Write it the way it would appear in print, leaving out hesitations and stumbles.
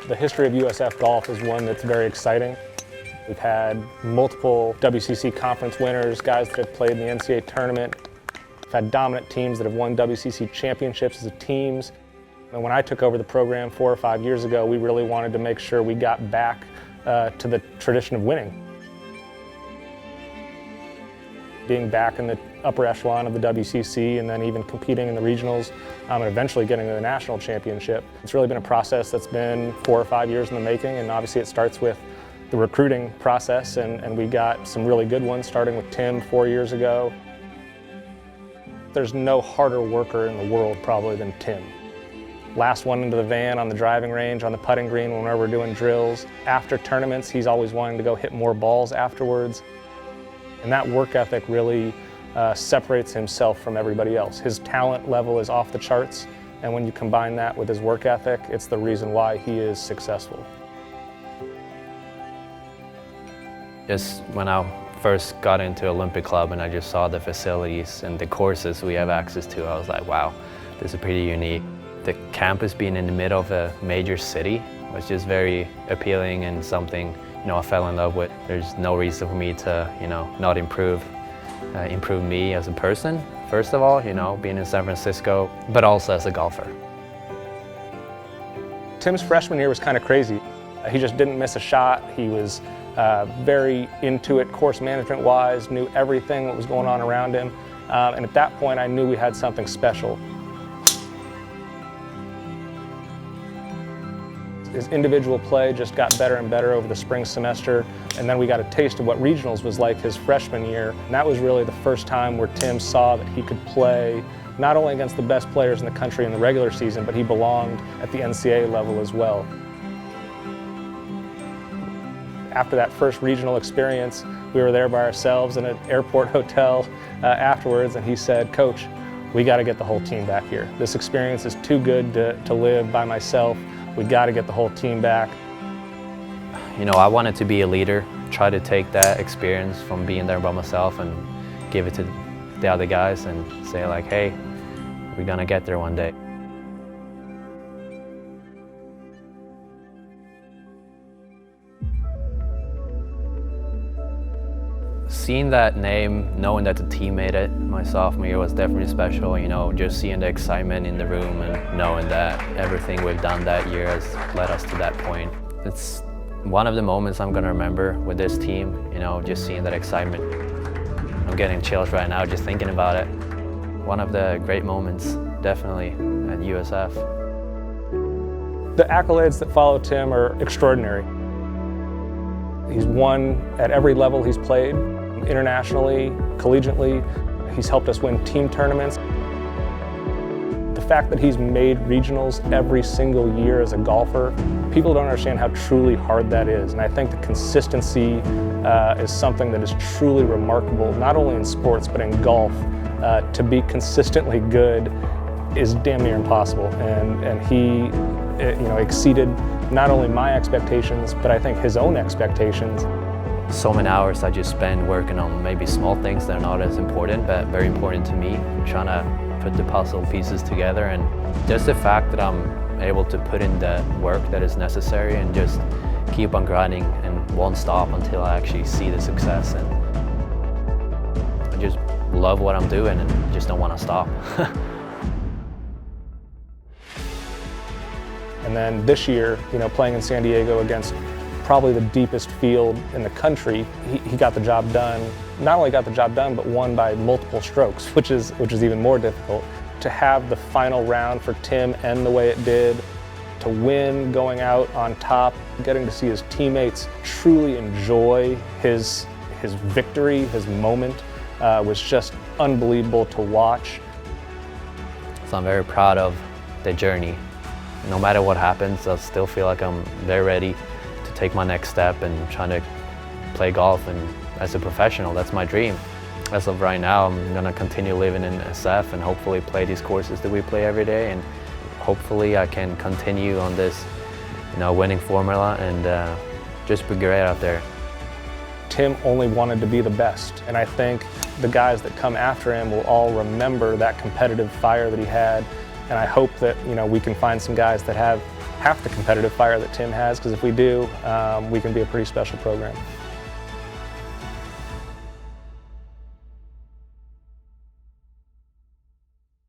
The history of USF golf is one that's very exciting. We've had multiple WCC conference winners, guys that have played in the NCAA tournament. We've had dominant teams that have won WCC championships as teams. And when I took over the program 4 or 5 years ago, we really wanted to make sure we got back to the tradition of winning. Being back in the upper echelon of the WCC and then even competing in the regionals and eventually getting to the national championship. It's really been a process that's been 4 or 5 years in the making, and obviously it starts with the recruiting process, and we got some really good ones starting with Tim 4 years ago. There's no harder worker in the world probably than Tim. Last one into the van on the driving range, on the putting green whenever we're doing drills. After tournaments, he's always wanting to go hit more balls afterwards. And that work ethic really separates himself from everybody else. His talent level is off the charts, and when you combine that with his work ethic, it's the reason why he is successful. Just when I first got into Olympic Club and I just saw the facilities and the courses we have access to, I was like, wow, this is pretty unique. The campus being in the middle of a major city was just very appealing and something I fell in love with. There's no reason for me to not improve me as a person, first of all, being in San Francisco, but also as a golfer. Tim's freshman year was kind of crazy. He just didn't miss a shot. He was very into it course management wise, knew everything that was going on around him. And at that point I knew we had something special. His individual play just got better and better over the spring semester, and then we got a taste of what regionals was like his freshman year. And that was really the first time where Tim saw that he could play not only against the best players in the country in the regular season, but he belonged at the NCAA level as well. After that first regional experience, we were there by ourselves in an airport hotel afterwards, and he said, "Coach, we got to get the whole team back here. This experience is too good to live by myself. We got to get the whole team back." I wanted to be a leader, try to take that experience from being there by myself and give it to the other guys and say like, hey, we're gonna get there one day. Seeing that name, knowing that the team made it my sophomore year was definitely special. Just seeing the excitement in the room and knowing that everything we've done that year has led us to that point. It's one of the moments I'm gonna remember with this team, just seeing that excitement. I'm getting chills right now just thinking about it. One of the great moments, definitely, at USF. The accolades that follow Tim are extraordinary. He's won at every level he's played. Internationally, collegiately, he's helped us win team tournaments. The fact that he's made regionals every single year as a golfer, people don't understand how truly hard that is. And I think the consistency is something that is truly remarkable, not only in sports, but in golf. To be consistently good is damn near impossible. And he exceeded not only my expectations, but I think his own expectations. So many hours I just spend working on maybe small things that are not as important, but very important to me, trying to put the puzzle pieces together. And just the fact that I'm able to put in the work that is necessary and just keep on grinding and won't stop until I actually see the success. And I just love what I'm doing and just don't want to stop. And then this year, playing in San Diego against probably the deepest field in the country, he got the job done. Not only got the job done, but won by multiple strokes, which is even more difficult. To have the final round for Tim end the way it did, to win going out on top, getting to see his teammates truly enjoy his victory, his moment, was just unbelievable to watch. So I'm very proud of the journey. No matter what happens, I still feel like I'm very ready to take my next step and trying to play golf. And as a professional, that's my dream. As of right now, I'm gonna continue living in SF and hopefully play these courses that we play every day. And hopefully I can continue on this, winning formula and just be great out there. Tim only wanted to be the best, and I think the guys that come after him will all remember that competitive fire that he had. And I hope that we can find some guys that have half the competitive fire that Tim has, because if we do, we can be a pretty special program.